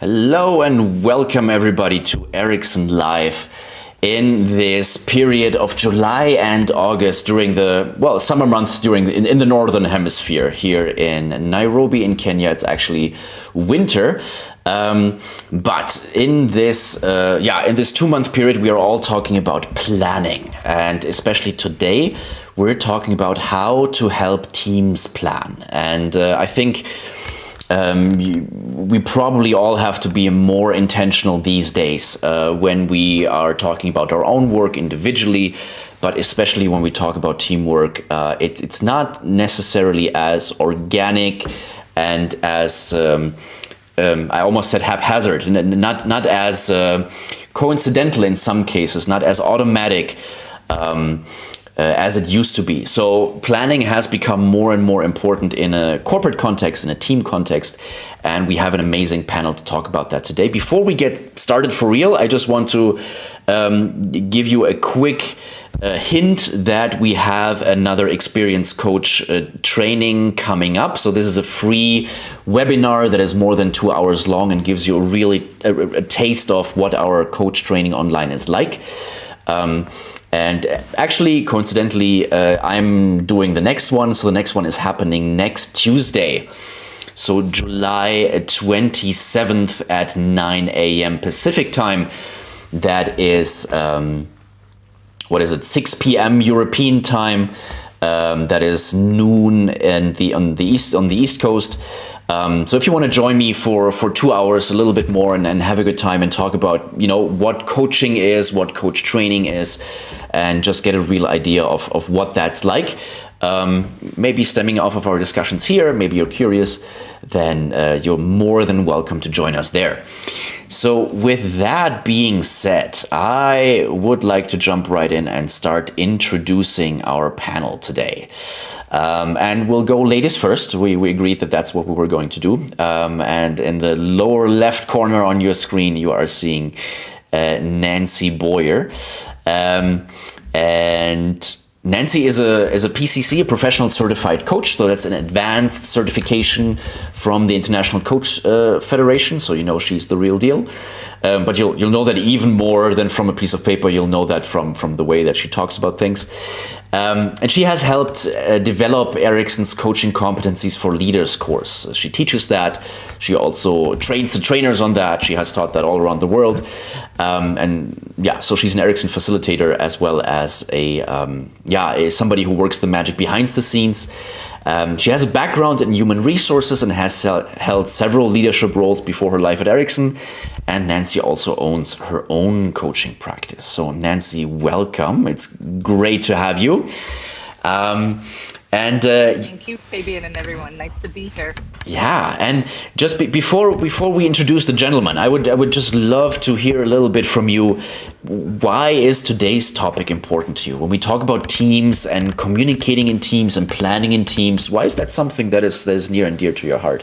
Hello and welcome everybody to Erickson Live in this period of July and August during the, summer months in the Northern Hemisphere. Here in Nairobi in Kenya, it's actually winter. But in this 2-month period, we are all talking about planning. And especially today, we're talking about how to help teams plan. And I think we probably all have to be more intentional these days when we are talking about our own work individually, but especially when we talk about teamwork. It's not necessarily as organic and as, I almost said haphazard, not as coincidental in some cases, not as automatic as it used to be. So planning has become more and more important in a corporate context, in a team context, and we have an amazing panel to talk about that today. Before we get started for real, I just want to give you a quick hint that we have another experienced coach training coming up. So this is a free webinar that is more than 2 hours long and gives you a taste of what our coach training online is like. And actually, coincidentally, I'm doing the next one. So the next one is happening next Tuesday. So July 27th at 9 a.m. Pacific time. That is, 6 p.m. European time. That is noon on the East Coast. So if you want to join me for 2 hours, a little bit more, and have a good time and talk about, what coaching is, what coach training is, and just get a real idea of what that's like. Maybe stemming off of our discussions here, maybe you're curious, then you're more than welcome to join us there. So with that being said, I would like to jump right in and start introducing our panel today. And we'll go ladies first. We agreed that that's what we were going to do. And in the lower left corner on your screen, you are seeing Nancy Boyer. And Nancy is a PCC, a professional certified coach. So that's an advanced certification from the International Coach Federation. So she's the real deal. But you'll know that even more than from a piece of paper. You'll know that from the way that she talks about things. And she has helped develop Erickson's coaching competencies for leaders course. She teaches that. She also trains the trainers on that. She has taught that all around the world. So she's an Erickson facilitator as well as somebody who works the magic behind the scenes. She has a background in human resources and has held several leadership roles before her life at Erickson. And Nancy also owns her own coaching practice. So Nancy, welcome. It's great to have you. Thank you, Fabian, and everyone. Nice to be here. Yeah, and just before we introduce the gentleman, I would just love to hear a little bit from you. Why is today's topic important to you? When we talk about teams and communicating in teams and planning in teams, why is that something that is near and dear to your heart?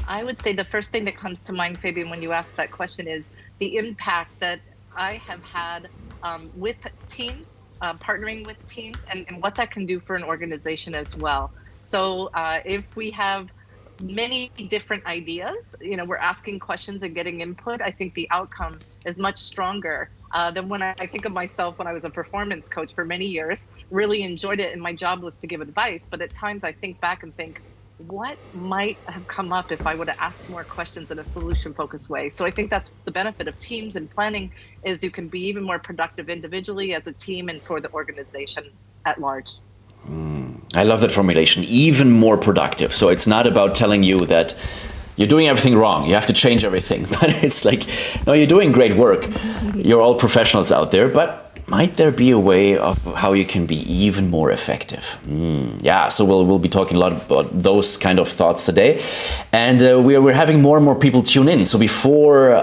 I would say the first thing that comes to mind, Fabian, when you ask that question is the impact that I have had with teams, partnering with teams, and what that can do for an organization as well. So if we have many different ideas, we're asking questions and getting input, I think the outcome is much stronger than when I think of myself when I was a performance coach for many years. Really enjoyed it, and my job was to give advice. But at times I think back and think, what might have come up if I would have asked more questions in a solution-focused way? So I think that's the benefit of teams and planning, is you can be even more productive individually as a team and for the organization at large. I love that formulation, even more productive. So it's not about telling you that you're doing everything wrong, you have to change everything. But it's like, no, you're doing great work. You're all professionals out there, but might there be a way of how you can be even more effective? So we'll be talking a lot about those kind of thoughts today. And we're having more and more people tune in. So before,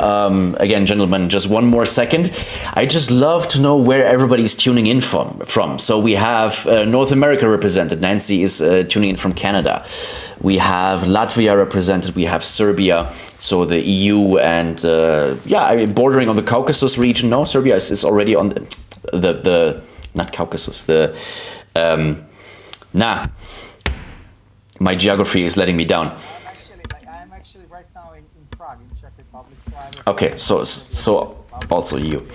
again, gentlemen, just one more second. I just love to know where everybody's tuning in from. So we have North America represented. Nancy is tuning in from Canada. We have Latvia represented. We have Serbia. So the EU and bordering on the Caucasus region. No, Serbia is already on the not Caucasus. My geography is letting me down. I'm actually Prague in Czech Republic. So Okay, so also you.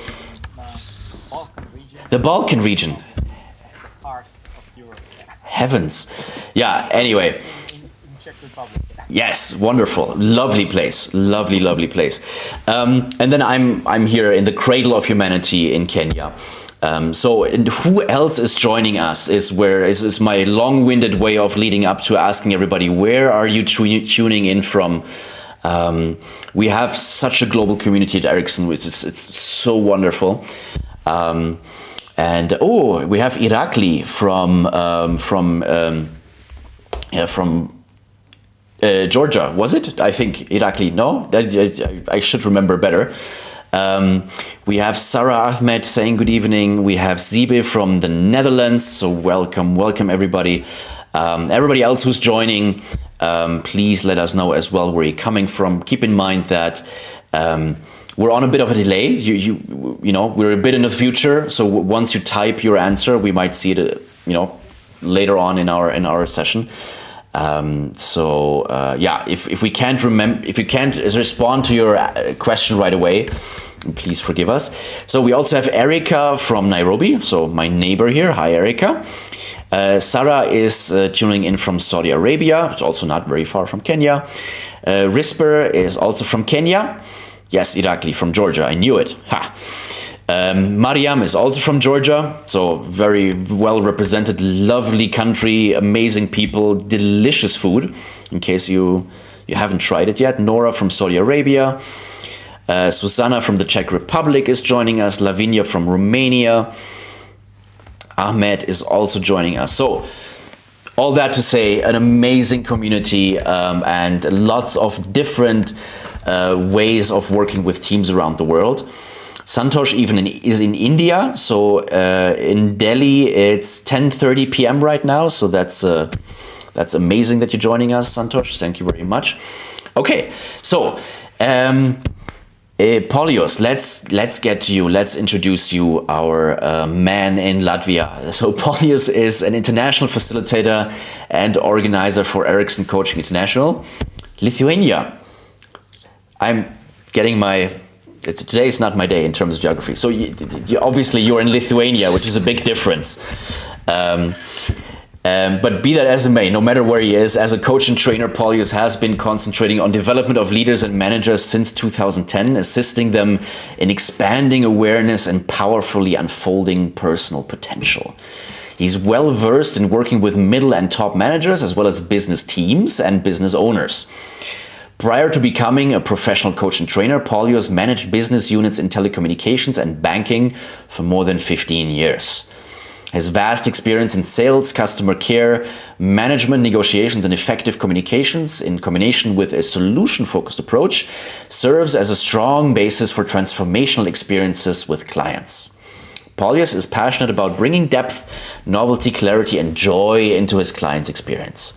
Balkan region. The Balkan region. Heart of Europe. Heavens. Yeah, anyway. In Czech Republic. Yes, wonderful, lovely place, lovely place. And then I'm here in the cradle of humanity in Kenya. So and who else is joining us is my long-winded way of leading up to asking everybody, where are you tuning in from? We have such a global community at Erickson, which it's so wonderful. And we have Irakli from Georgia, was it? I think Irakli, no? I should remember better. We have Sarah Ahmed saying good evening. We have Zibe from the Netherlands. So welcome everybody. Everybody else who's joining, please let us know as well where you're coming from. Keep in mind that we're on a bit of a delay. You know, we're a bit in the future. So once you type your answer, we might see it, later on in our session. If we can't respond to your question right away, please forgive us. So we also have Erica from Nairobi, so my neighbor here. Hi, Erica. Sarah is tuning in from Saudi Arabia. It's also not very far from Kenya. Risper is also from Kenya. Yes, Irakli from Georgia. I knew it. Ha. Mariam is also from Georgia, so very well represented, lovely country, amazing people, delicious food, in case you haven't tried it yet. Nora from Saudi Arabia, Susanna from the Czech Republic is joining us, Lavinia from Romania, Ahmed is also joining us. So all that to say, an amazing community and lots of different ways of working with teams around the world. Santosh is in India, so in Delhi it's 10:30 p.m. right now, so that's amazing that you're joining us, Santosh. Thank you very much. Okay, so Paulius, let's get to you. Let's introduce you, our man in Latvia. So Paulius is an international facilitator and organizer for Erickson Coaching International, Lithuania. I'm getting today is not my day in terms of geography. So obviously you're in Lithuania, which is a big difference. But be that as it may, no matter where he is, as a coach and trainer, Paulius has been concentrating on development of leaders and managers since 2010, assisting them in expanding awareness and powerfully unfolding personal potential. He's well versed in working with middle and top managers, as well as business teams and business owners. Prior to becoming a professional coach and trainer, Paulius managed business units in telecommunications and banking for more than 15 years. His vast experience in sales, customer care, management, negotiations, and effective communications, in combination with a solution-focused approach, serves as a strong basis for transformational experiences with clients. Paulius is passionate about bringing depth, novelty, clarity, and joy into his client's experience.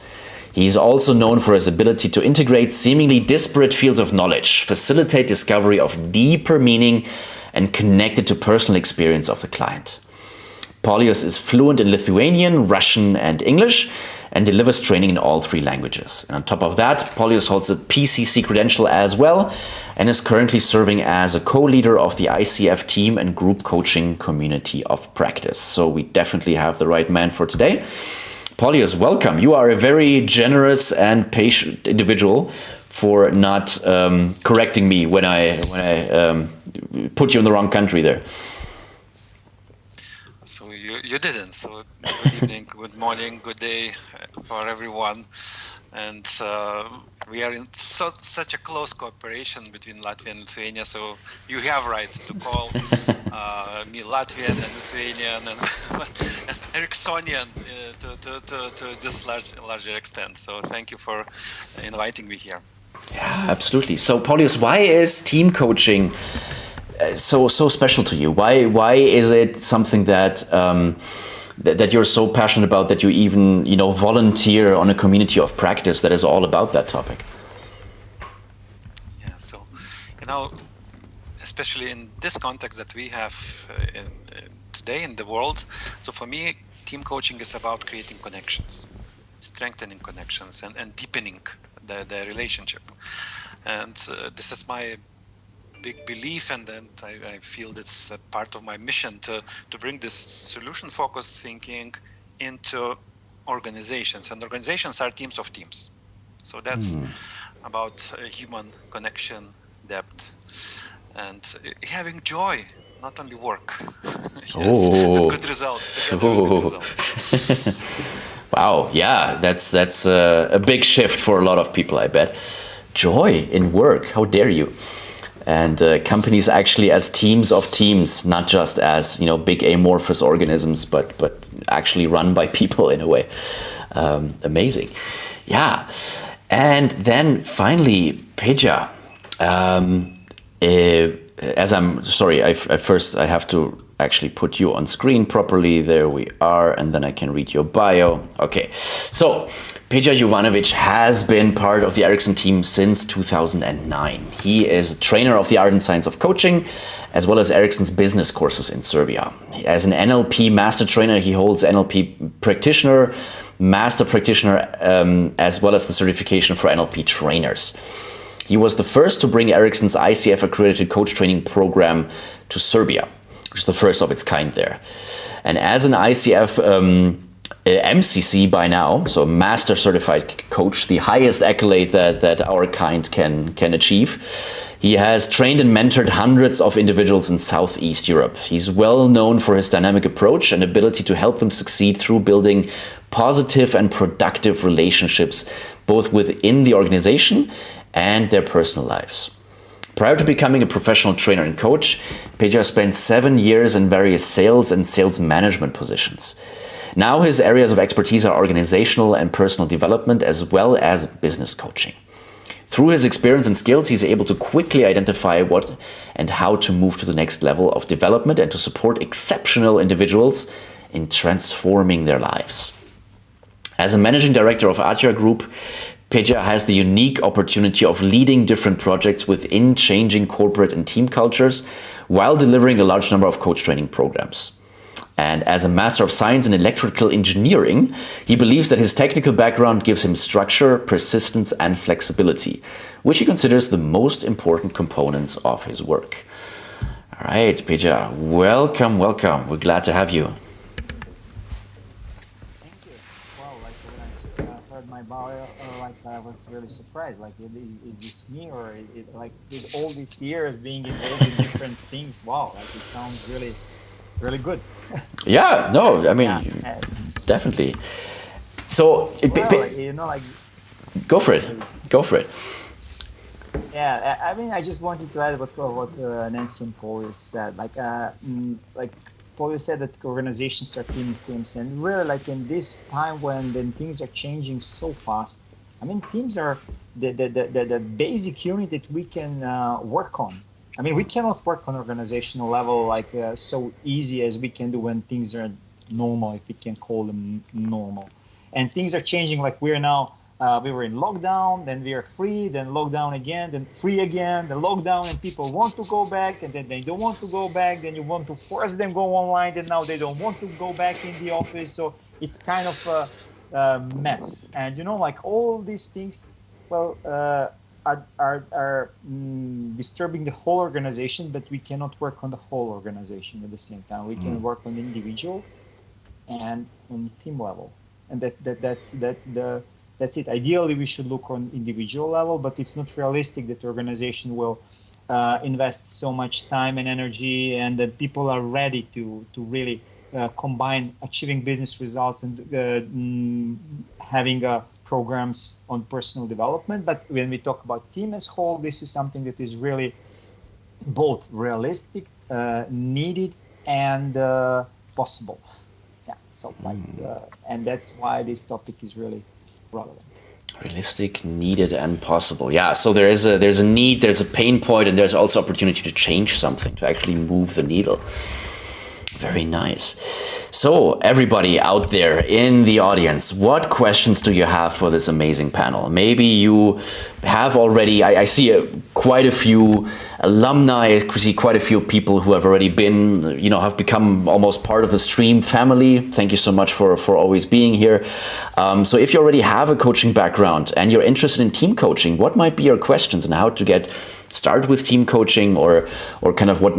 He is also known for his ability to integrate seemingly disparate fields of knowledge, facilitate discovery of deeper meaning, and connect it to personal experience of the client. Paulius is fluent in Lithuanian, Russian, and English, and delivers training in all three languages. And on top of that, Paulius holds a PCC credential as well, and is currently serving as a co-leader of the ICF team and group coaching community of practice. So we definitely have the right man for today. Paulius, welcome. You are a very generous and patient individual for not correcting me when I put you in the wrong country there. So you didn't. So good evening, good morning, good day for everyone. And we are in such a close cooperation between Latvia and Lithuania. So you have rights to call me Latvian and Lithuanian and Ericksonian to this larger extent. So thank you for inviting me here. Yeah, absolutely. So Paulius, why is team coaching so special to you? Why is it something that that you're so passionate about, that you even volunteer on a community of practice that is all about that topic? Yeah, so especially in this context that we have today in the world. So for me, team coaching is about creating connections, strengthening connections, and deepening the relationship. And this is my big belief, and then I feel it's a part of my mission to bring this solution-focused thinking into organizations. And organizations are teams of teams. So that's about human connection, depth, and having joy, not only work. Yes, with good results. With good results. Wow, yeah, that's a big shift for a lot of people, I bet. Joy in work, how dare you? And companies actually as teams of teams, not just as big amorphous organisms, but actually run by people in a way. Amazing, yeah. And then finally, Pedja. As I'm sorry, I have to actually put you on screen properly. There we are, and then I can read your bio. Okay, so Pedja Jovanovic has been part of the Erickson team since 2009. He is a trainer of the art and science of coaching, as well as Erickson's business courses in Serbia. As an NLP master trainer, he holds NLP practitioner, master practitioner, as well as the certification for NLP trainers. He was the first to bring Erickson's ICF accredited coach training program to Serbia, which is the first of its kind there. And as an ICF MCC by now, so master certified coach, the highest accolade that our kind can achieve, he has trained and mentored hundreds of individuals in Southeast Europe. He's well known for his dynamic approach and ability to help them succeed through building positive and productive relationships, both within the organization and their personal lives. Prior to becoming a professional trainer and coach, Pedja spent 7 years in various sales and sales management positions. Now his areas of expertise are organizational and personal development, as well as business coaching. Through his experience and skills, he's able to quickly identify what and how to move to the next level of development and to support exceptional individuals in transforming their lives. As a managing director of Atria Group, Pedja has the unique opportunity of leading different projects within changing corporate and team cultures while delivering a large number of coach training programs. And as a Master of Science in Electrical Engineering, he believes that his technical background gives him structure, persistence, and flexibility, which he considers the most important components of his work. All right, Pedja, welcome. We're glad to have you. Thank you. Well, when I heard my bio, I was really surprised. Is this me, or with all these years being involved in different things? Wow, it sounds really good. Yeah, no, I mean, definitely. So, go for it. Yeah, I mean, I just wanted to add what Nancy and Paulius said. Paulius said that organizations are teams, and really, in this time when things are changing so fast, I mean, teams are the basic unit that we can work on. I mean, we cannot work on organizational level so easy as we can do when things are normal, if we can call them normal. And things are changing. We're now, we were in lockdown, then we are free, then lockdown again, then free again, then lockdown, and people want to go back, and then they don't want to go back. Then you want to force them go online, and now they don't want to go back in the office. So it's kind of a mess. And all these things, are disturbing the whole organization, but we cannot work on the whole organization at the same time. We can work on individual and on team level, and that's it. Ideally, we should look on individual level, but it's not realistic that the organization will invest so much time and energy, and that people are ready to really combine achieving business results and having programs on personal development. But when we talk about team as whole, this is something that is really both realistic, needed, and possible. Yeah. So and that's why this topic is really relevant. Realistic, needed, and possible. Yeah. So there's a need, there's a pain point, and there's also opportunity to change something, to actually move the needle. Very nice. So, everybody out there in the audience, what questions do you have for this amazing panel? Maybe you have already, I see quite a few alumni, I see quite a few people who have already been, have become almost part of the stream family. Thank you so much for always being here. So if you already have a coaching background and you're interested in team coaching, what might be your questions and how to get start with team coaching, or kind of what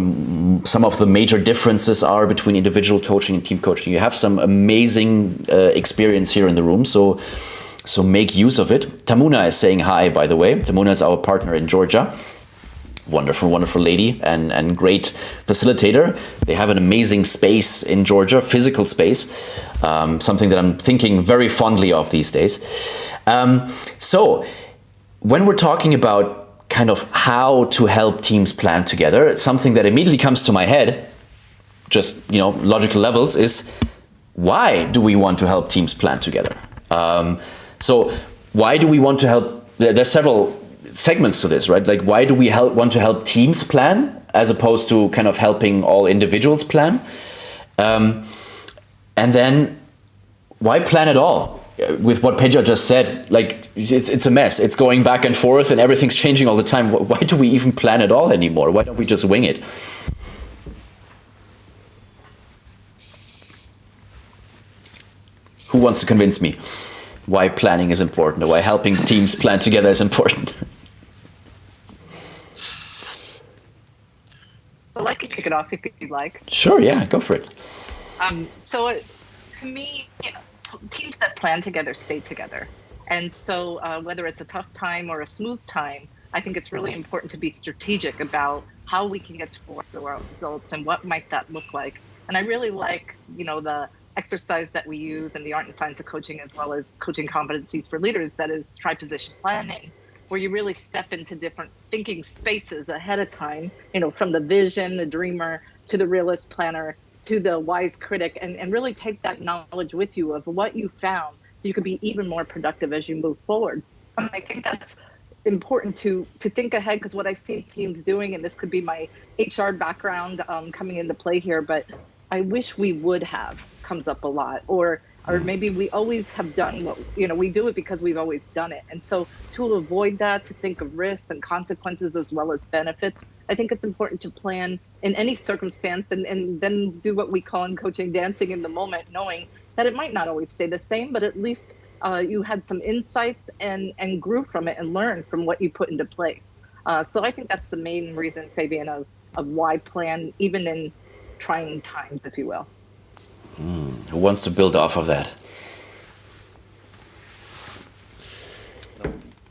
some of the major differences are between individual coaching and team coaching? You have some amazing experience here in the room, so make use of it. Tamuna is saying hi, by the way. Tamuna is our partner in Georgia. Wonderful, wonderful lady and great facilitator. They have an amazing space in Georgia, physical space, something that I'm thinking very fondly of these days. So when we're talking about kind of how to help teams plan together, something that immediately comes to my head, just logical levels, is why do we want to help teams plan together? So why do we want to help? There's several segments to this, right? Like, why do we want to help teams plan as opposed to kind of helping all individuals plan? And then why plan at all? With what Pedja just said, like, it's a mess. It's going back and forth and everything's changing all the time. Why do we even plan at all anymore? Why don't we just wing it? Who wants to convince me why planning is important, or why helping teams plan together is important? Well, I can kick it off if you'd like. Sure, yeah, go for it. So to me, teams that plan together stay together. And so whether it's a tough time or a smooth time, I think it's really important to be strategic about how we can get to our results and what might that look like. And I really like, the exercise that we use in the art and science of coaching, as well as coaching competencies for leaders, that is tri-position planning, where you really step into different thinking spaces ahead of time, from the vision, the dreamer, to the realist planner, to the wise critic, and really take that knowledge with you of what you found so you could be even more productive as you move forward. And I think that's important to think ahead, because what I see teams doing, and this could be my HR background coming into play here, but I wish we would have comes up a lot, or maybe we always have done what, we do it because we've always done it. And so to avoid that, to think of risks and consequences as well as benefits, I think it's important to plan in any circumstance and then do what we call in coaching dancing in the moment, knowing that it might not always stay the same, but at least you had some insights and grew from it and learned from what you put into place. So I think that's the main reason, Fabian, of why plan, even in trying times, if you will. Who wants to build off of that?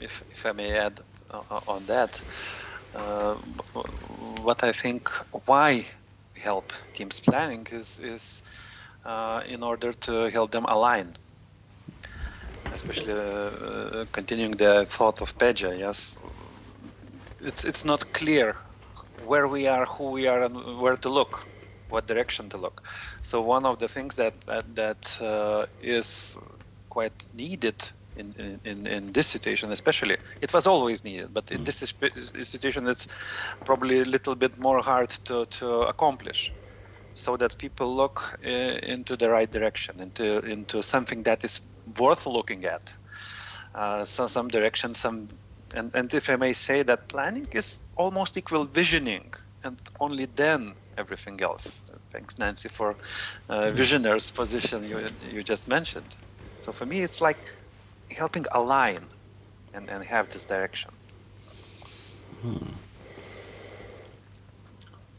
If I may add on that, what I think why we help teams planning is in order to help them align, especially continuing the thought of Pedja. Yes, it's not clear where we are, who we are, and where to look, what direction to look. So one of the things that is quite needed in this situation, especially, it was always needed, but in this situation it's probably a little bit more hard to accomplish, so that people look into the right direction, into something that is worth looking at, some direction, and if I may say, that planning is almost equal visioning, and only then everything else. Thanks, Nancy, for visionary's position you just mentioned. So for me, it's like helping align and have this direction.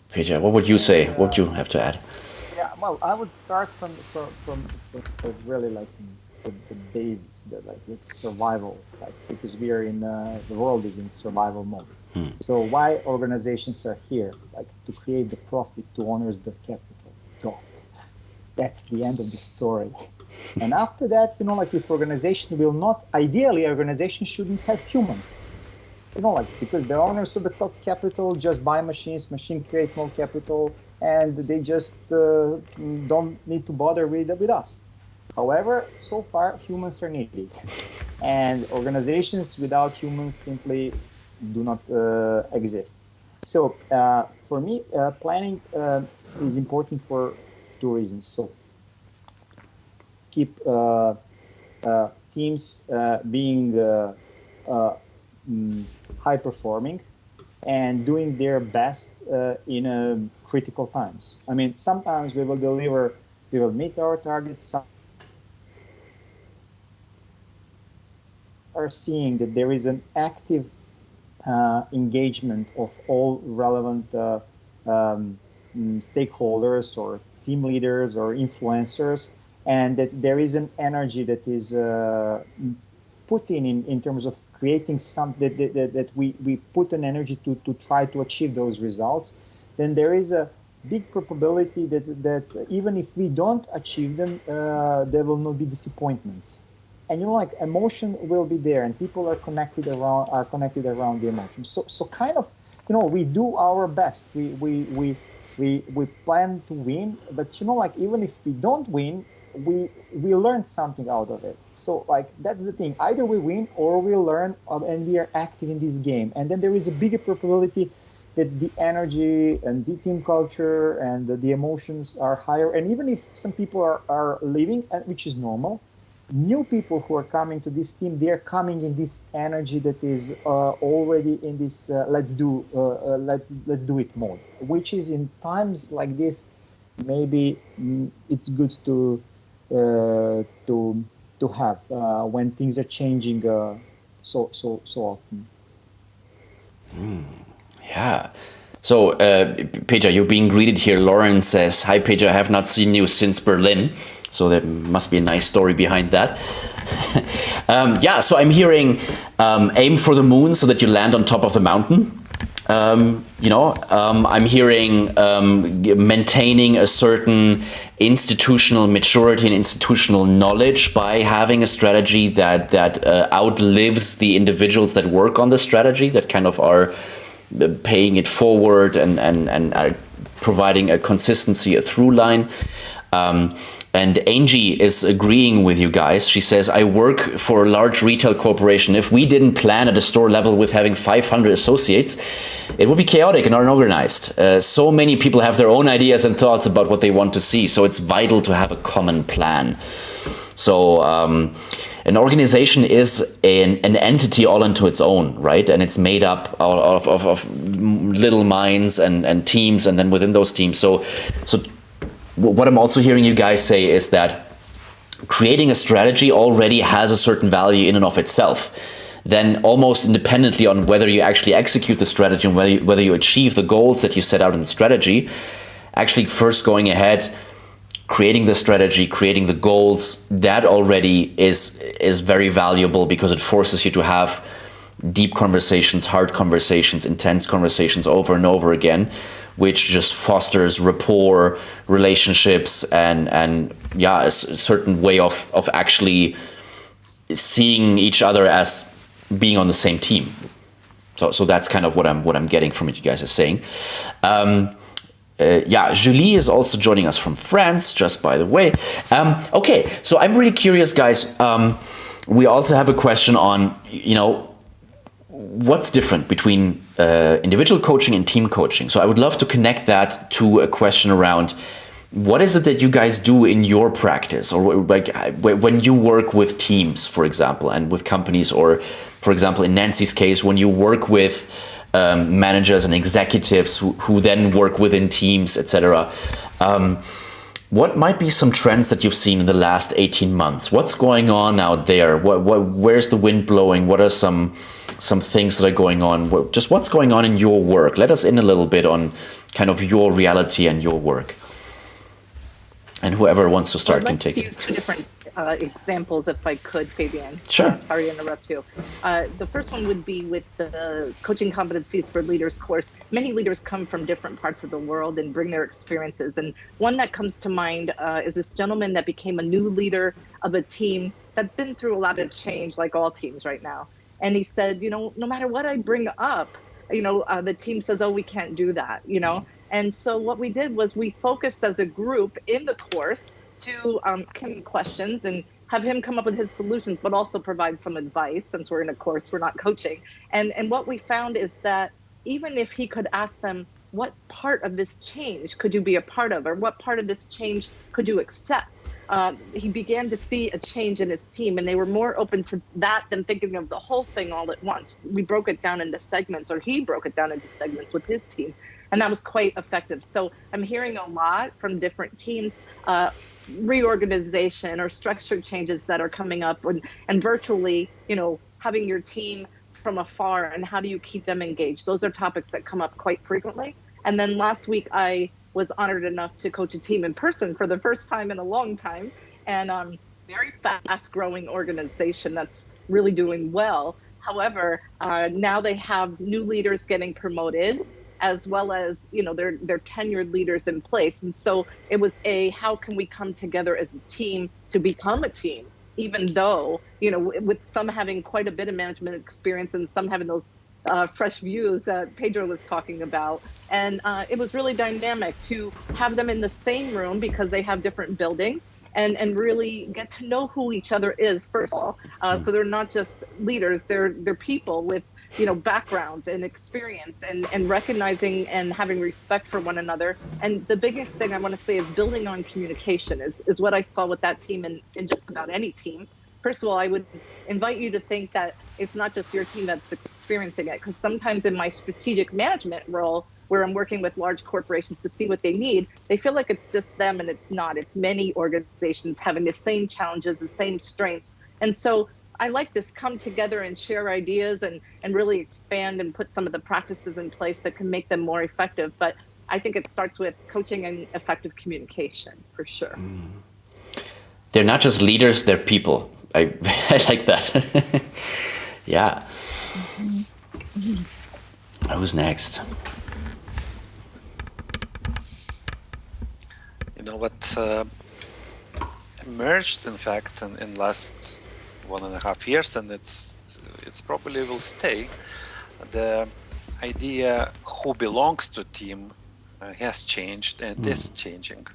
Pedja, what would you say? What would you have to add? Yeah, well, I would start from really like the basics, like survival, because we are in the world is in survival mode. So why organizations are here, like to create the profit, to honor the capital. Dot. That's the end of the story. And after that, like if organization will not, ideally organization shouldn't have humans. Because the owners of the capital just buy machines create more capital, and they just don't need to bother with us. However, so far humans are needed, and organizations without humans simply do not exist. So for me, planning is important for two reasons. So keep teams being high performing and doing their best in critical times. I mean, sometimes we will meet our targets. Some are seeing that there is an active engagement of all relevant stakeholders or team leaders or influencers, and that there is an energy that is put in terms of creating that we put an energy to try to achieve those results, then there is a big probability that even if we don't achieve them, there will not be disappointments. And like emotion will be there, and people are connected around the emotion. So kind of, we do our best. We plan to win, but like even if we don't win, we learn something out of it. So like that's the thing. Either we win or we learn, and we are active in this game. And then there is a bigger probability that the energy and the team culture and the emotions are higher. And even if some people are leaving, which is normal, new people who are coming to this team, they are coming in this energy that is already in this let's do it mode, which is in times like this, maybe it's good to have when things are changing so often. Yeah. So, Pedja, you're being greeted here. Lauren says, "Hi, Pedja. I have not seen you since Berlin." So there must be a nice story behind that. Yeah, so I'm hearing aim for the moon so that you land on top of the mountain. I'm hearing maintaining a certain institutional maturity and institutional knowledge by having a strategy that outlives the individuals that work on the strategy, that kind of are paying it forward and are providing a consistency, a through line. And Angie is agreeing with you guys. She says, I work for a large retail corporation. If we didn't plan at a store level with having 500 associates, it would be chaotic and unorganized. So many people have their own ideas and thoughts about what they want to see. So it's vital to have a common plan. So an organization is an entity all unto its own, right? And it's made up of little minds and teams, and then within those teams. So what I'm also hearing you guys say is that creating a strategy already has a certain value in and of itself. Then almost independently on whether you actually execute the strategy and whether you achieve the goals that you set out in the strategy, actually first going ahead, creating the strategy, creating the goals, that already is very valuable because it forces you to have deep conversations, hard conversations, intense conversations over and over again, which just fosters rapport, relationships, and yeah, a certain way of actually seeing each other as being on the same team. So that's kind of what I'm getting from what you guys are saying. Yeah, Julie is also joining us from France, just by the way. Okay, so I'm really curious, guys. We also have a question on, what's different between individual coaching and team coaching. So I would love to connect that to a question around what is it that you guys do in your practice, or like when you work with teams, for example, and with companies, or for example, in Nancy's case, when you work with managers and executives who then work within teams, etc. What might be some trends that you've seen in the last 18 months? What's going on out there? Where's the wind blowing? What are some things that are going on? Just what's going on in your work? Let us in a little bit on kind of your reality and your work. And whoever wants to start can take it. I'd like to use two different examples, if I could, Fabian. Sure. Sorry to interrupt you. The first one would be with the Coaching Competencies for Leaders course. Many leaders come from different parts of the world and bring their experiences. And one that comes to mind is this gentleman that became a new leader of a team that's been through a lot of change, like all teams right now. And he said, no matter what I bring up, the team says, oh, we can't do that, And so what we did was we focused as a group in the course to ask him questions and have him come up with his solutions, but also provide some advice. Since we're in a course, we're not coaching. And what we found is that even if he could ask them, what part of this change could you be a part of, or what part of this change could you accept? He began to see a change in his team, and they were more open to that than thinking of the whole thing all at once. We broke it down into segments, or he broke it down into segments with his team, and that was quite effective. So I'm hearing a lot from different teams, reorganization or structure changes that are coming up, and virtually, having your team from afar, and how do you keep them engaged? Those are topics that come up quite frequently. And then last week, I was honored enough to coach a team in person for the first time in a long time, and very fast growing organization that's really doing well. However, now they have new leaders getting promoted, as well as their tenured leaders in place. And so it was how can we come together as a team to become a team, even though with some having quite a bit of management experience and some having those fresh views that Pedro was talking about. And it was really dynamic to have them in the same room, because they have different buildings, and really get to know who each other is, first of all. So they're not just leaders, they're people with backgrounds and experience, and recognizing and having respect for one another. And the biggest thing I want to say is building on communication is what I saw with that team, and just about any team. First of all, I would invite you to think that it's not just your team that's experiencing it, because sometimes in my strategic management role, where I'm working with large corporations to see what they need, they feel like it's just them, and it's not. It's many organizations having the same challenges, the same strengths. And so I like this come together and share ideas, and really expand and put some of the practices in place that can make them more effective. But I think it starts with coaching and effective communication, for sure. They're not just leaders, they're people. I like that. Yeah. Who's next? What emerged, in fact, in last 1.5 years, and it's probably will stay. The idea who belongs to team has changed, and is changing,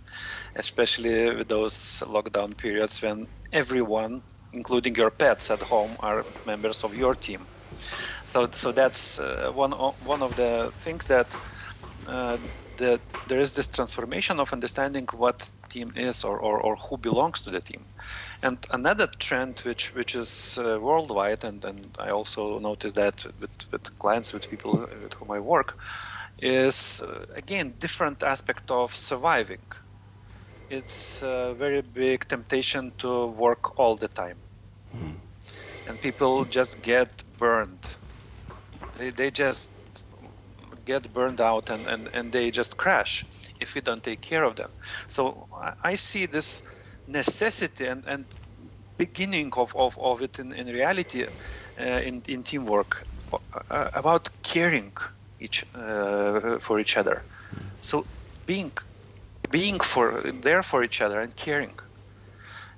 especially with those lockdown periods when everyone, including your pets at home, are members of your team. So that's one of the things that there is this transformation of understanding what team is, or who belongs to the team. And another trend which is worldwide, and I also noticed that with clients, with people with whom I work, is again different aspect of surviving. It's a very big temptation to work all the time, and people just get burned. They just get burned out, and they just crash if we don't take care of them. So I see this necessity and beginning of it in reality in teamwork, about caring for each other. So being there for each other and caring,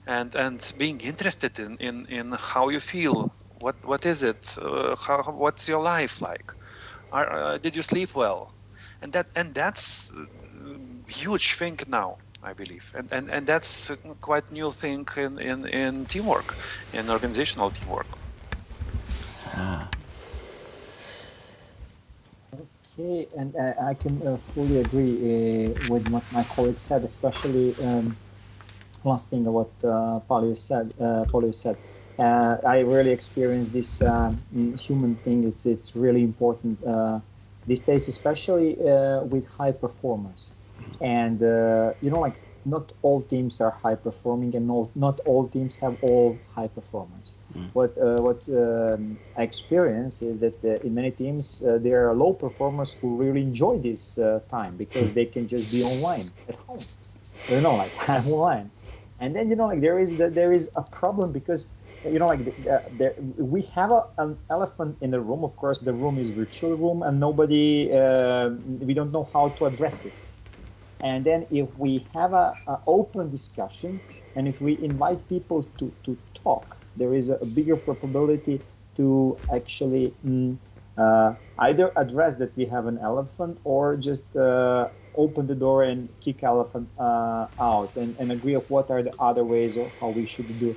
and being interested in how you feel. What is it? What's your life like? Did you sleep well? And that's a huge thing now, I believe, and that's a quite new thing in teamwork, in organizational teamwork. Okay, and I can fully agree with what my colleague said, especially last thing what Paulius said. I really experienced this human thing. It's really important these days, especially with high performers. And like not all teams are high performing, and not all teams have all high performers. What I experience is that in many teams there are low performers who really enjoy this time, because they can just be online at home. Like I'm online. And then there is a problem, because we have an elephant in the room. Of course, the room is virtual room, and nobody we don't know how to address it. And then if we have a open discussion, and if we invite people to talk, there is a bigger probability to actually either address that we have an elephant, or just open the door and kick elephant out, and agree of what are the other ways of how we should do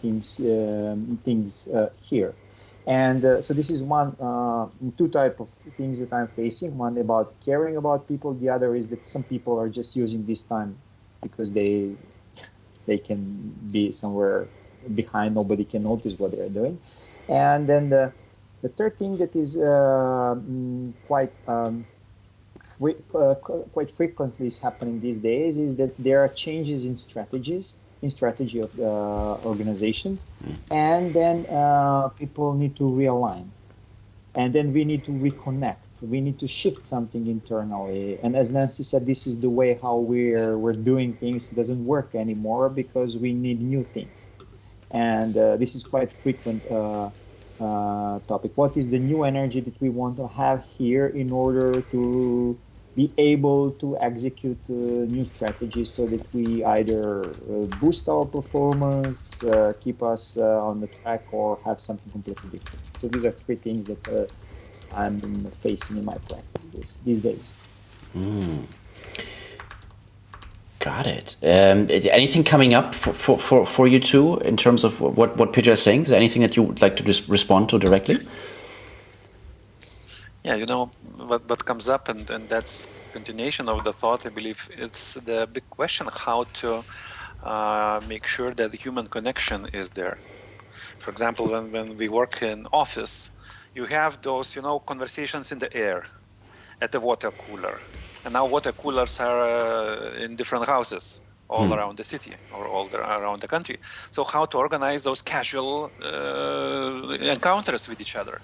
things here. And so this is two type of things that I'm facing. One about caring about people. The other is that some people are just using this time because they can be somewhere behind. Nobody can notice what they're doing. And then the third thing that is quite frequently is happening these days is that there are changes in strategy of the organization, and then people need to realign, and then we need to reconnect. We need to shift something internally. And as Nancy said, this is the way how we're doing things. It doesn't work anymore because we need new things. And this is quite frequent topic. What is the new energy that we want to have here in order to be able to execute new strategies so that we either boost our performance, keep us on the track, or have something completely different. So these are three things that I'm facing in my practice these days. Got it. Anything coming up for you two in terms of what Pedja is saying? Is there anything that you would like to just respond to directly? Yeah, what comes up, and that's continuation of the thought. I believe it's the big question how to make sure that the human connection is there. For example, when we work in office, you have those conversations in the air at the water cooler, and now water coolers are in different houses all around the city or all around the country. So how to organize those casual encounters with each other,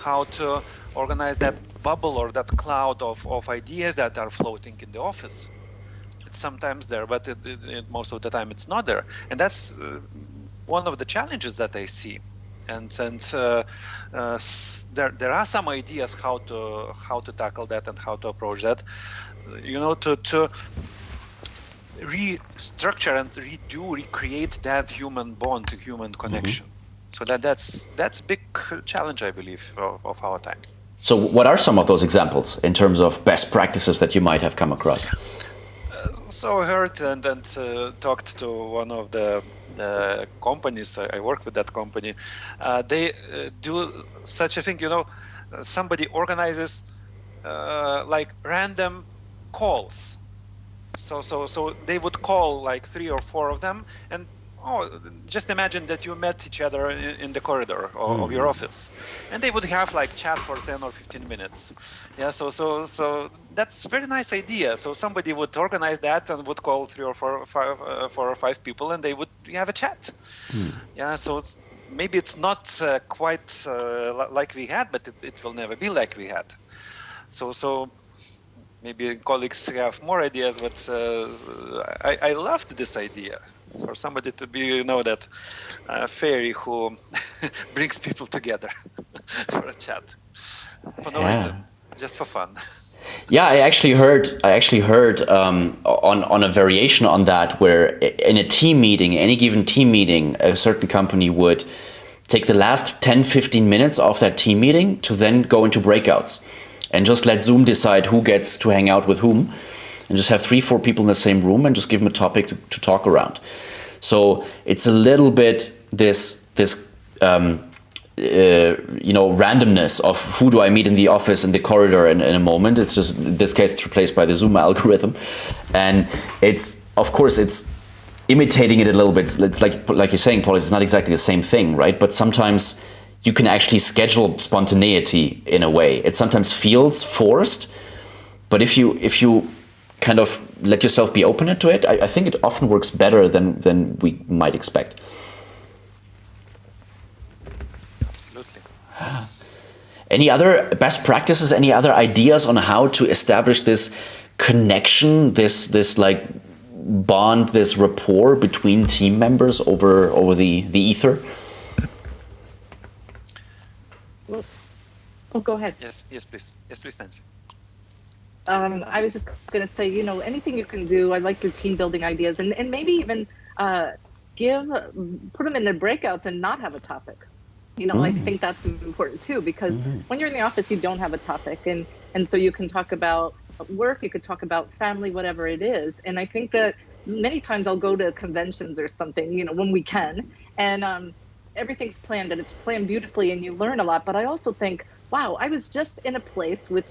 how to organize that bubble or that cloud of ideas that are floating in the office. It's sometimes there, but most of the time it's not there. And that's one of the challenges that I see. And there are some ideas how to tackle that and how to approach that. To restructure and recreate that human bond, human connection. So that's big challenge, I believe, of our times. So what are some of those examples in terms of best practices that you might have come across? So I heard and talked to one of the companies. I work with that company. They do such a thing, somebody organizes like random calls. So they would call like 3 or 4 of them, and just imagine that you met each other in the corridor of your office, and they would have like chat for 10 or 15 minutes. Yeah, so that's a very nice idea. So somebody would organize that and would call 3 or 4 or 5 people, and they would have a chat. Yeah, so maybe it's not quite like we had, but it will never be like we had. So maybe colleagues have more ideas, but I loved this idea. For somebody to be, that fairy who brings people together for a chat for no reason, just for fun. Yeah, I actually heard on a variation on that, where in a team meeting, any given team meeting, a certain company would take the last 10-15 minutes of that team meeting to then go into breakouts and just let Zoom decide who gets to hang out with whom, and just have 3-4 people in the same room and just give them a topic to talk around. So it's a little bit this randomness of who do I meet in the office, in the corridor in a moment. It's just, in this case, it's replaced by the Zoom algorithm. And it's imitating it a little bit. Like you're saying, Paulius, it's not exactly the same thing, right? But sometimes you can actually schedule spontaneity in a way. It sometimes feels forced, but if you kind of let yourself be open to it, I think it often works better than we might expect. Absolutely. Any other best practices, any other ideas on how to establish this connection, this like bond, this rapport between team members over the ether? Oh, go ahead. Yes, please. Yes, please, Nancy. I was just going to say, anything you can do. I like your team building ideas, and maybe even put them in the breakouts and not have a topic. I think that's important too, because when you're in the office, you don't have a topic, and so you can talk about work, you could talk about family, whatever it is. And I think that many times I'll go to conventions or something, when we can, and everything's planned and it's planned beautifully and you learn a lot. But I also think, wow, I was just in a place with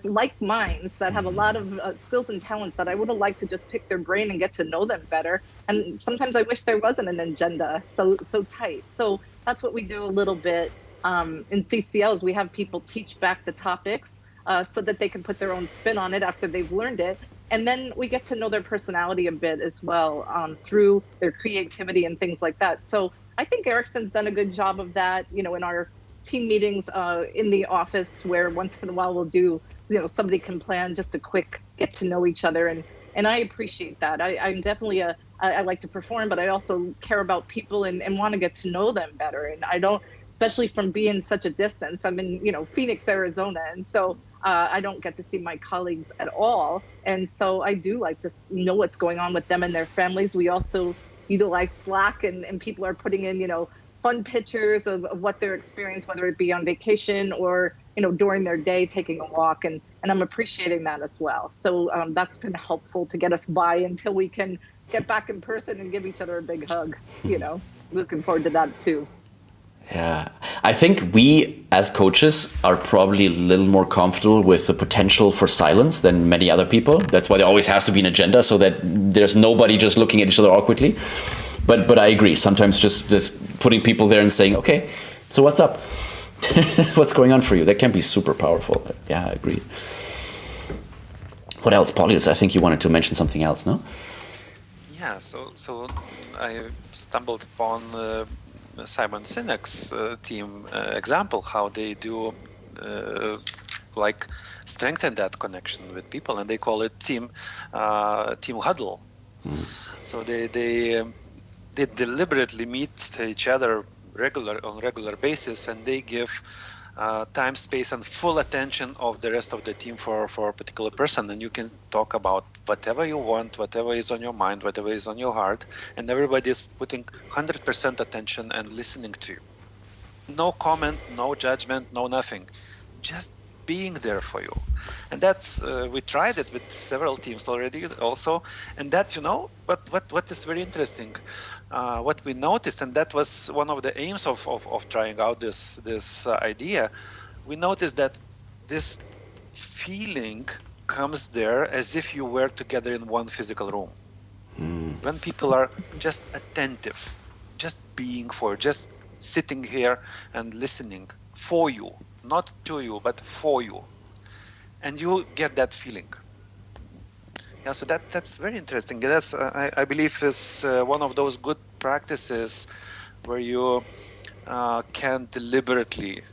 like minds that have a lot of skills and talents that I would have liked to just pick their brain and get to know them better. And sometimes I wish there wasn't an agenda so tight. So that's what we do a little bit in CCLs. We have people teach back the topics so that they can put their own spin on it after they've learned it. And then we get to know their personality a bit as well through their creativity and things like that. So I think Erickson's done a good job of that, in our team meetings in the office, where once in a while we'll do, somebody can plan just a quick get to know each other. And I appreciate that. I'm definitely I like to perform, but I also care about people and want to get to know them better. And I don't, especially from being such a distance, I'm in, Phoenix, Arizona. And so I don't get to see my colleagues at all. And so I do like to know what's going on with them and their families. We also utilize Slack and people are putting in, fun pictures of what their experience, whether it be on vacation or, during their day taking a walk. And I'm appreciating that as well. So that's been helpful to get us by until we can get back in person and give each other a big hug, looking forward to that too. Yeah, I think we as coaches are probably a little more comfortable with the potential for silence than many other people. That's why there always has to be an agenda so that there's nobody just looking at each other awkwardly. But I agree. Sometimes just putting people there and saying, okay, so what's up? What's going on for you? That can be super powerful. Yeah, I agree. What else, Paulius? I think you wanted to mention something else, no? Yeah, so I stumbled upon Simon Sinek's team example, how they do strengthen that connection with people, and they call it team huddle. So they deliberately meet each other on regular basis, and they give time, space, and full attention of the rest of the team for a particular person, and you can talk about whatever you want, whatever is on your mind, whatever is on your heart, and everybody is putting 100% attention and listening to you. No comment, no judgment, no nothing, just being there for you. And that's we tried it with several teams already also, and that what is very interesting, what we noticed, and that was one of the aims of trying out this idea. We noticed that this feeling comes there as if you were together in one physical room. When people are just attentive, just being just sitting here and listening for you, not to you, but for you, and you get that feeling. Yeah, so that's very interesting. That's I believe is one of those good practices where you can deliberately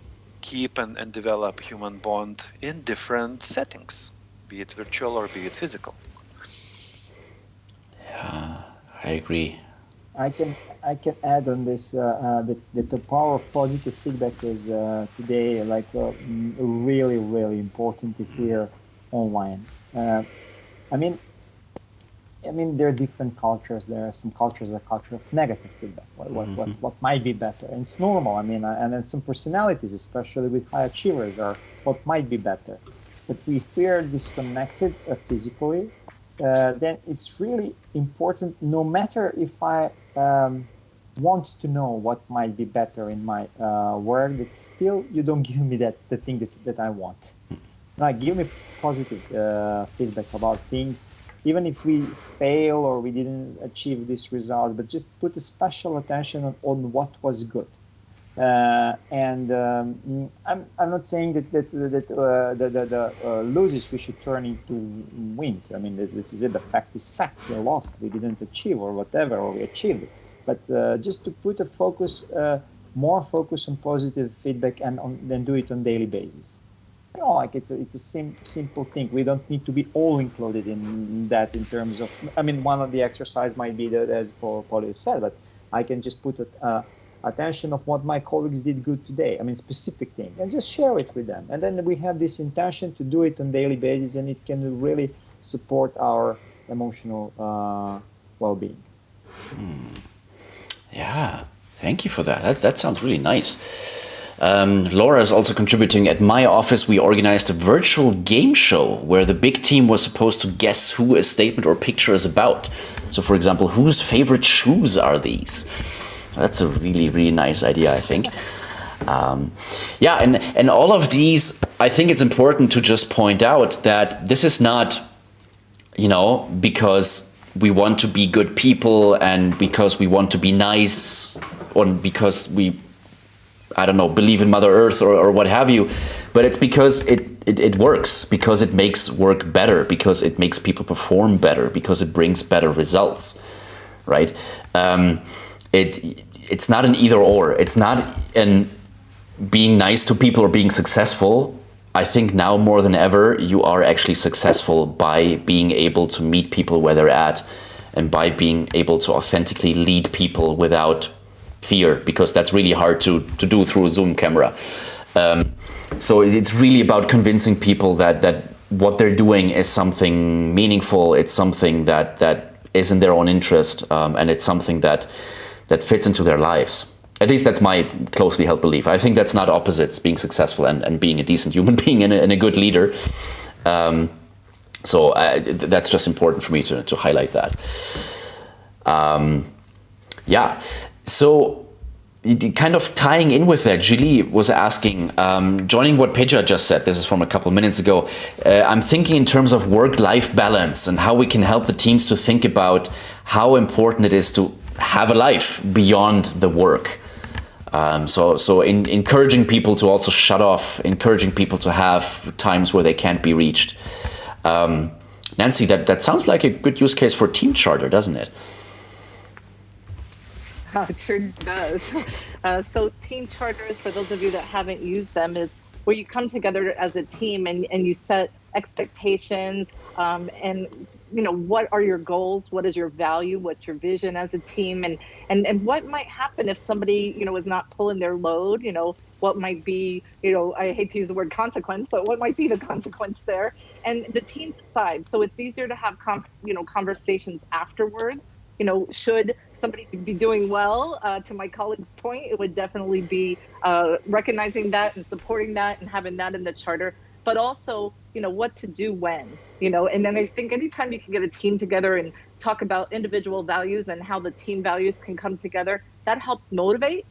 keep and develop human bond in different settings, be it virtual or be it physical. Yeah, I agree. I can add on this that the power of positive feedback is today really, really important to hear online. I mean, there are different cultures. There are some cultures, a culture of negative feedback. What might be better, and it's normal. And then some personalities, especially with high achievers, are what might be better. But if we are disconnected physically, then it's really important. No matter if I want to know what might be better in my work, that still you don't give me the thing that I want. Give me positive feedback about things, even if we fail or we didn't achieve this result, but just put a special attention on what was good. I'm not saying that the losers we should turn into wins. This is it. The fact is fact. We lost. We didn't achieve or whatever, or we achieved it. But just to put a focus, more focus on positive feedback and then do it on daily basis. It's a simple thing. We don't need to be all included in that in terms of. One of the exercise might be that, as Paulius said, but I can just put attention of what my colleagues did good today. Specific thing, and just share it with them. And then we have this intention to do it on daily basis, and it can really support our emotional well-being. Yeah, thank you for that. That sounds really nice. Laura is also contributing. At my office, we organized a virtual game show where the big team was supposed to guess who a statement or picture is about. So, for example, whose favorite shoes are these? That's a really, really nice idea, I think. Yeah, and all of these, I think it's important to just point out that this is not, because we want to be good people and because we want to be nice or because we, I don't know, believe in Mother Earth or what have you, but it's because it works, because it makes work better, because it makes people perform better, because it brings better results, right? It's not an either or. It's not an being nice to people or being successful. I think now more than ever, you are actually successful by being able to meet people where they're at and by being able to authentically lead people without fear, because that's really hard to do through a Zoom camera. So it's really about convincing people that what they're doing is something meaningful, it's something that is in their own interest, and it's something that fits into their lives. At least that's my closely held belief. I think that's not opposites, being successful and being a decent human being and a good leader. So that's just important for me to highlight that. Yeah, so kind of tying in with that, Julie was asking, joining what Pedja just said, this is from a couple minutes ago, I'm thinking in terms of work-life balance and how we can help the teams to think about how important it is to have a life beyond the work. So encouraging people to also shut off, encouraging people to have times where they can't be reached. Nancy, that sounds like a good use case for Team Charter, doesn't it? Oh, it sure does. So team charters, for those of you that haven't used them, is where you come together as a team and you set expectations and what are your goals, what is your value, what's your vision as a team, and what might happen if somebody is not pulling their load, what might be, I hate to use the word consequence, but what might be the consequence there, and the team decides. So it's easier to have conversations afterwards. Should somebody be doing well, to my colleague's point, it would definitely be recognizing that and supporting that and having that in the charter, but also, what to do when, and then I think anytime you can get a team together and talk about individual values and how the team values can come together, that helps motivate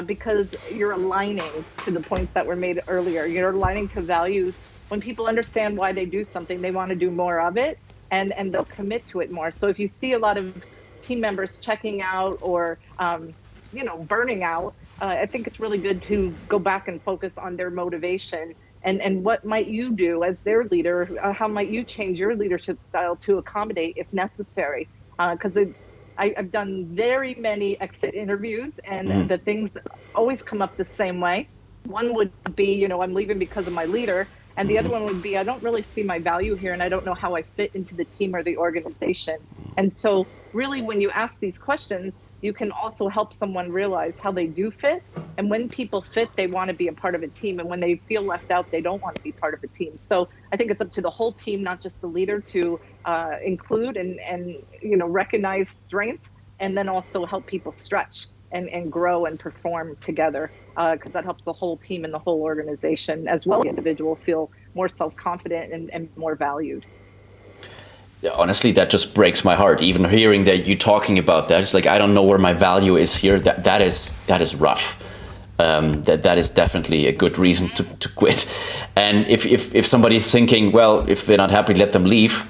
because you're aligning to the points that were made earlier. You're aligning to values. When people understand why they do something, they want to do more of it and they'll commit to it more. So if you see a lot of team members checking out or, burning out, I think it's really good to go back and focus on their motivation and what might you do as their leader? How might you change your leadership style to accommodate if necessary? Because I've done very many exit interviews and the things always come up the same way. One would be, I'm leaving because of my leader. And the other one would be, I don't really see my value here and I don't know how I fit into the team or the organization. And so really when you ask these questions, you can also help someone realize how they do fit. And when people fit, they want to be a part of a team. And when they feel left out, they don't want to be part of a team. So I think it's up to the whole team, not just the leader, to include and recognize strengths and then also help people stretch and grow and perform together, because that helps the whole team and the whole organization as well as the individual feel more self-confident and more valued. Honestly, that just breaks my heart. Even hearing that you talking about that, it's like, I don't know where my value is here. That is rough. That is definitely a good reason to quit. And if somebody's thinking, well, if they're not happy, let them leave.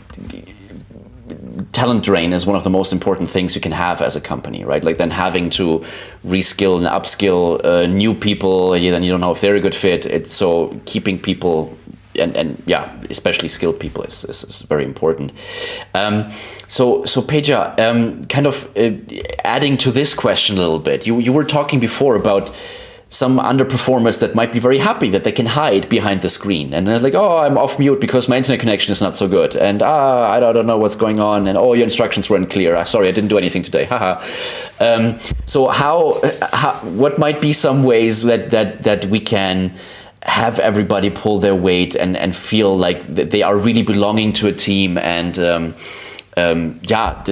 Talent drain is one of the most important things you can have as a company, right? Like then having to reskill and upskill new people, then you don't know if they're a good fit. So keeping people and especially skilled people is very important. So Pedja, kind of adding to this question a little bit, you were talking before about some underperformers that might be very happy that they can hide behind the screen. And they're like, oh, I'm off mute because my internet connection is not so good. And I don't know what's going on. And your instructions weren't clear. Sorry, I didn't do anything today. Haha. So what might be some ways that we can have everybody pull their weight and feel like they are really belonging to a team and not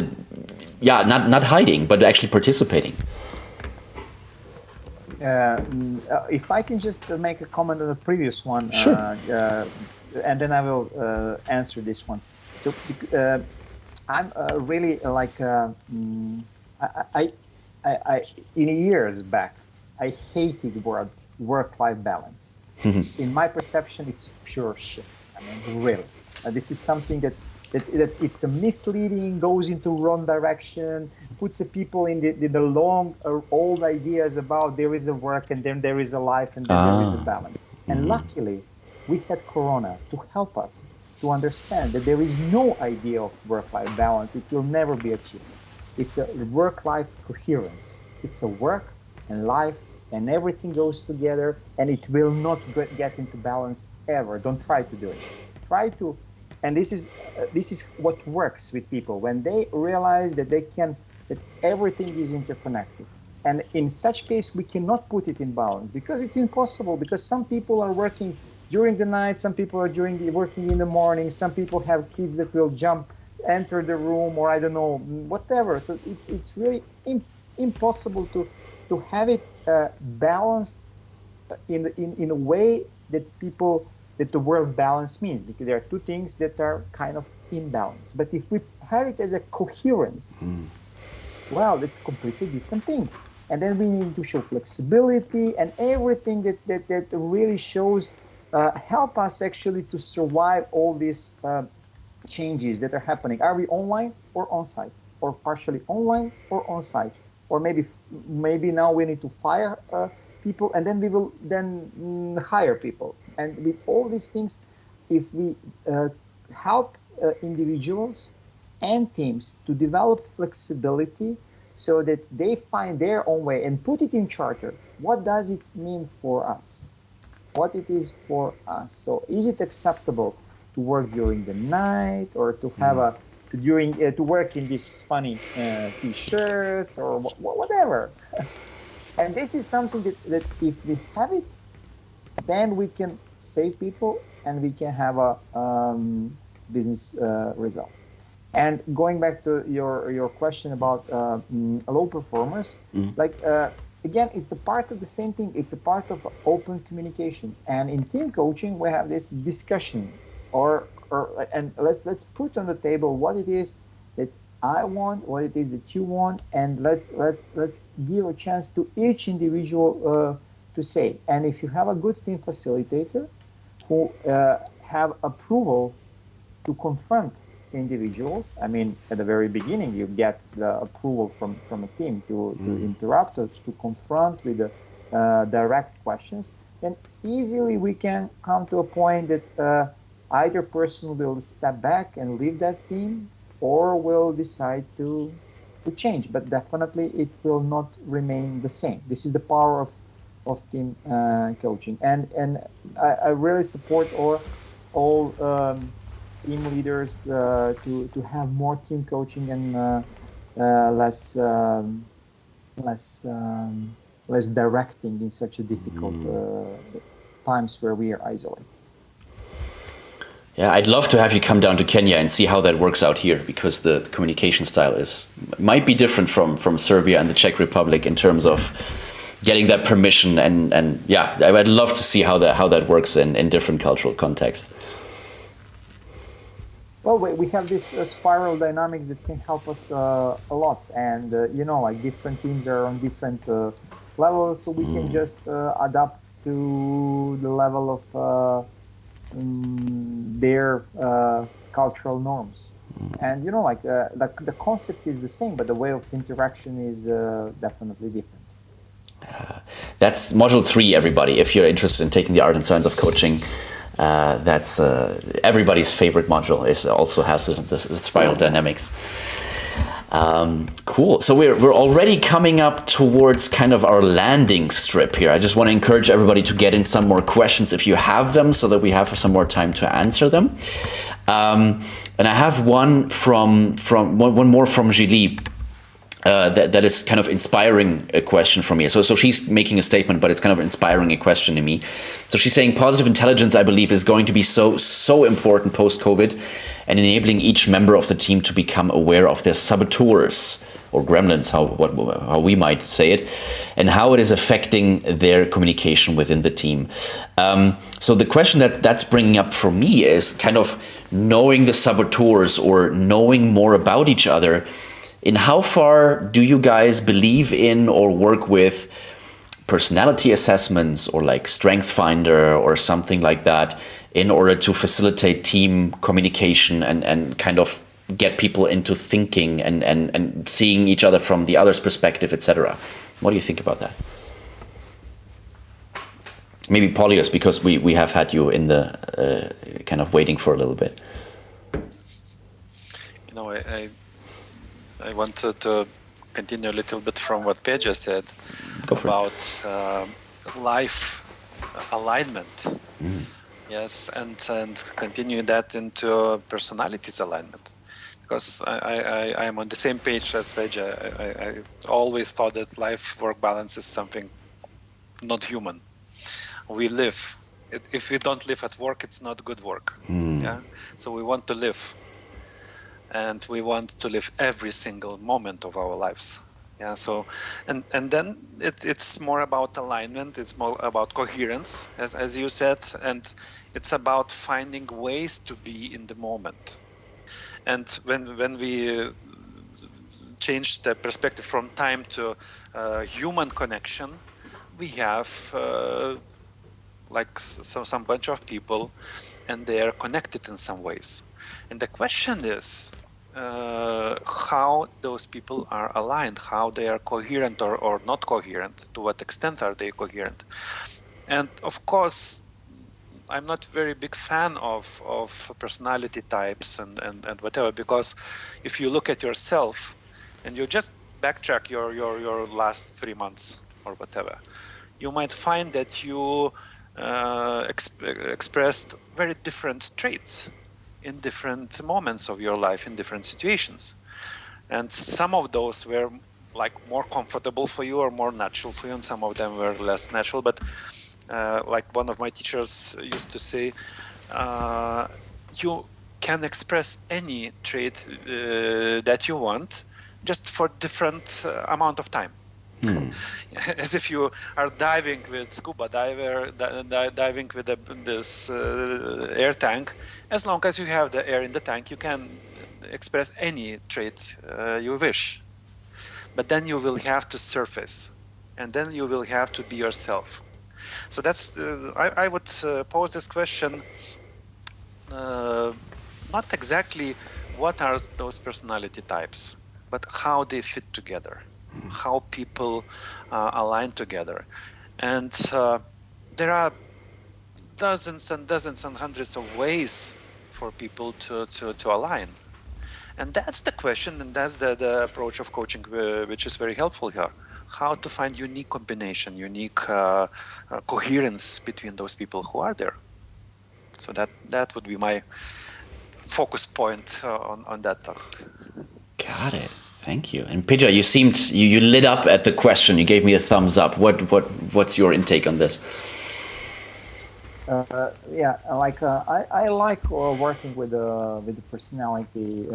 hiding, but actually participating? If I can just make a comment on the previous one, sure. And then I will answer this one. So I'm really like I in years back, I hated word work-life balance. In my perception, it's pure shit. I mean, really, this is something that it's a misleading, goes into wrong direction, puts the people in the long old ideas about there is a work and then there is a life and then there is a balance. And luckily, we had Corona to help us to understand that there is no idea of work-life balance. It will never be achieved. It's a work-life coherence. It's a work and life and everything goes together, and it will not get into balance ever. Don't try to do it. Try to, and this is what works with people when they realize that that everything is interconnected. And in such case, we cannot put it in balance because it's impossible. Because some people are working during the night, some people are working in the morning, some people have kids that will enter the room, or I don't know, whatever. So it's really impossible to have it balanced in a way that the word balance means, because there are two things that are kind of imbalance. But if we have it as a coherence, well, it's a completely different thing. And then we need to show flexibility and everything that really shows help us actually to survive all these changes that are happening. Are we online or on-site, or partially online or on-site? Or maybe now we need to fire people, and then we will then hire people. And with all these things, if we help individuals and teams to develop flexibility so that they find their own way and put it in charter, what does it mean for us? What it is for us? So is it acceptable to work during the night, or to have to work in these funny t-shirts or whatever? And this is something that if we have it, then we can save people and we can have a business results. And going back to your question about low performers, again, it's the part of the same thing. It's a part of open communication. And in team coaching, we have this discussion, and let's put on the table what it is that I want, what it is that you want, and let's give a chance to each individual to say. And if you have a good team facilitator who have approval to confront individuals, I mean, at the very beginning, you get the approval from a team to interrupt or to confront with the direct questions, then easily we can come to a point that either person will step back and leave that team, or will decide to change. But definitely it will not remain the same. This is the power of team coaching. And I really support all team leaders to have more team coaching and less directing in such a difficult times where we are isolated. Yeah, I'd love to have you come down to Kenya and see how that works out here, because the communication style might be different from Serbia and the Czech Republic in terms of getting that permission, and yeah, I'd love to see how that works in different cultural contexts. Well, we have this spiral dynamics that can help us a lot, and like different teams are on different levels, so we can just adapt to the level of their cultural norms. And the concept is the same, but the way of interaction is definitely different. That's module 3, everybody. If you're interested in taking the art and science of coaching, that's everybody's favorite module. It also has the spiral dynamics. Cool. So we're already coming up towards kind of our landing strip here. I just want to encourage everybody to get in some more questions if you have them, so that we have some more time to answer them. And I have one one more from Julie. That is kind of inspiring a question from me. So she's making a statement, but it's kind of inspiring a question to me. So she's saying positive intelligence, I believe, is going to be so important post-COVID, and enabling each member of the team to become aware of their saboteurs, or gremlins, how we might say it, and how it is affecting their communication within the team. So the question that's bringing up for me is kind of knowing the saboteurs, or knowing more about each other. in how far do you guys believe in or work with personality assessments or like Strength Finder or something like that in order to facilitate team communication and kind of get people into thinking and seeing each other from the other's perspective, etc.? What do you think about that? Maybe Paulius, because we have had you in the kind of waiting for a little bit. You know, I wanted to continue a little bit from what Pedja said about life alignment. Yes, and continue that into personalities alignment. Because I am on the same page as Pedja. I always thought that life-work balance is something not human. We live. If we don't live at work, it's not good work. Yeah. So we want to live, and we want to live every single moment of our lives. Yeah. So, and then it's more about alignment. It's more about coherence, as you said, and it's about finding ways to be in the moment. And when we change the perspective from time to human connection, we have some bunch of people, and they are connected in some ways. And the question is how those people are aligned, how they are coherent or not coherent, to what extent are they coherent. And of course, I'm not very big fan of personality types and whatever, because if you look at yourself and you just backtrack your last 3 months or whatever, you might find that you expressed very different traits in different moments of your life, in different situations. And some of those were like more comfortable for you or more natural for you, and some of them were less natural. But like one of my teachers used to say, you can express any trait that you want, just for different amount of time. As if you are diving with scuba diver, diving with this air tank. As long as you have the air in the tank, you can express any trait you wish. But then you will have to surface, and then you will have to be yourself. So that's I would pose this question, not exactly what are those personality types, but how they fit together, how people align together. And there are dozens and dozens and hundreds of ways for people to align. And that's the question, and that's the approach of coaching, which is very helpful here. How to find unique combination, unique coherence between those people who are there. So that would be my focus point on that topic. Got it. Thank you. And Pedja, you seemed you lit up at the question. You gave me a thumbs up. What's your intake on this? I like working with the personality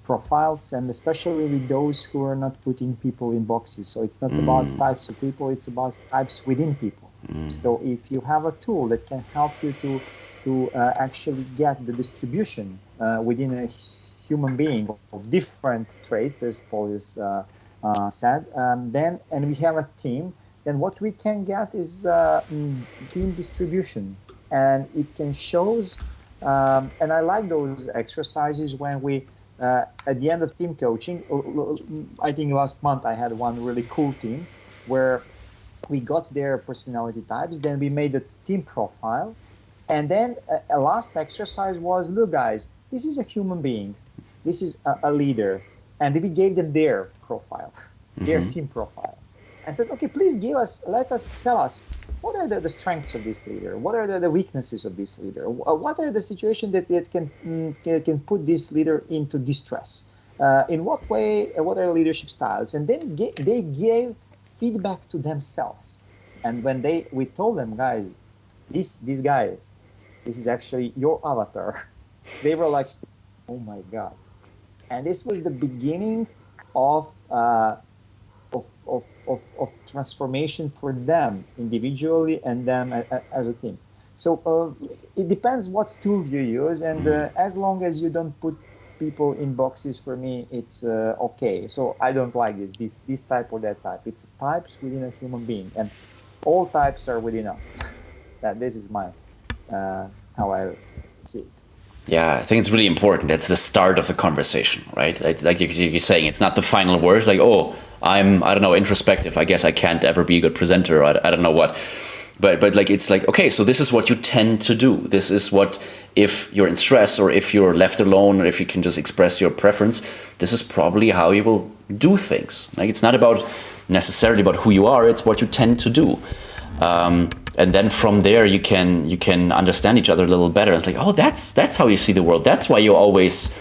profiles, and especially with those who are not putting people in boxes. So it's not about types of people; it's about types within people. So if you have a tool that can help you to actually get the distribution within a human being of different traits, as Paulius said, and we have a team, then what we can get is team distribution, and it can shows. And I like those exercises when we, at the end of team coaching, I think last month I had one really cool team where we got their personality types, then we made a team profile, and then a last exercise was, look guys, this is a human being, this is a leader, and we gave them their profile, their team profile. I said, okay, please tell us, what are the strengths of this leader? What are the weaknesses of this leader? What are the situations that can put this leader into distress? In what way, what are leadership styles? And then they gave feedback to themselves. And when we told them, guys, this guy, this is actually your avatar, they were like, oh my God. And this was the beginning of transformation for them individually and them as a team. So it depends what tool you use, and as long as you don't put people in boxes for me, it's okay. So I don't like this type or that type. It's types within a human being, and all types are within us. That this is my how I see it. Yeah, I think it's really important. That's the start of the conversation, right? Like you're saying, it's not the final words. Like, oh, I don't know, introspective. I guess I can't ever be a good presenter. Or I don't know what. But like, it's like, okay, so this is what you tend to do. This is what, if you're in stress or if you're left alone or if you can just express your preference, this is probably how you will do things. Like, it's not about necessarily about who you are. It's what you tend to do. And then from there you can understand each other a little better. It's like, oh, that's how you see the world. That's why you always